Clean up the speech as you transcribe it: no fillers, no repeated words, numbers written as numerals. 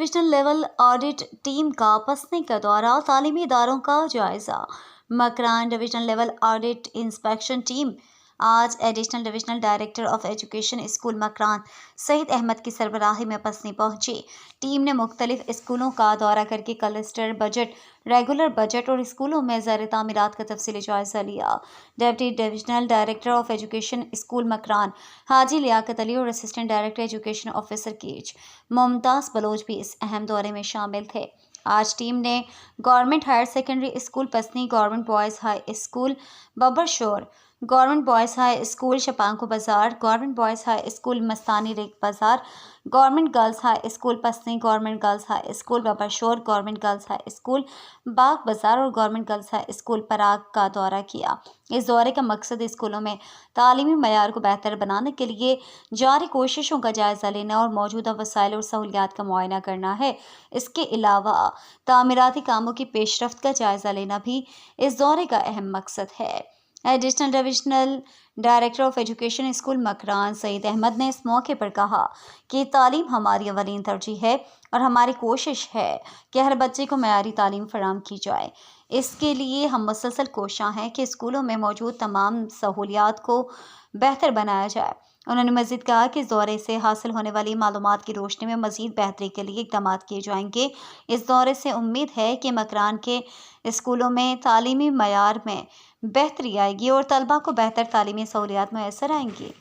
Divisional level audit team का पसनी का दौरा, तालीमी इदारों का जायजा। Makran divisional level audit inspection team आज additional divisional director of education school Makran Saeed Ahmed की सरबराही में पसनी पहुंची। टीम ने मुख्तलिफ स्कूलों का दौरा करके क्लस्टर बजट, रेगुलर बजट और स्कूलों में ज़र तामीरात का तफसीली जायजा लिया। Deputy divisional director of education school Makran Haji Liaquat Ali और असिस्टेंट डायरेक्टर एजुकेशन ऑफिसर कीच मुमताज़ बलोच भी इस अहम दौरे में शामिल थे। आज टीम ने government higher secondary school Pasni, government boys high school Babbarshor, government boys high school Shapanko बाज़ार, government boys high school Mastani रेक बाज़ार, government girls high school Pasni, government girls high school Babbarshor, government girls high school बाग बाज़ार और government girls high school Parag का दौरा किया। इस दौरे का मकसद स्कूलों में तालीमी मयार को बेहतर बनाने के लिए जारी कोशिशों का जायज़ा लेना और मौजूदा वसाइल और सहूलियात का मुआयना करना है। इसके अलावा तामीराती कामों की पेशरफ्त का जायज़ा लेना भी इस दौरे का अहम मकसद है। Additional divisional director of education school Makran Saeed Ahmed ने इस मौके पर कहा कि तालीम हमारी अवलीन तरजीह है और हमारी कोशिश है कि हर बच्चे को मयारी तालीम फराहम की जाए। इसके लिए हम मुसलसल कोशां हैं कि स्कूलों में मौजूद तमाम सहूलियात को बेहतर बनाया जाए। उन्होंने मज़ीद कहा कि इस दौरे से हासिल होने वाली मालूमात की रोशनी में मज़ीद बेहतरी के लिए इक़दाम किए जाएंगे। इस दौरे से उम्मीद है कि मकरान के स्कूलों में तालीमी मयार में बेहतरी आएगी और तलबा को बेहतर तालीमी सहूलियात मैसर आएंगी।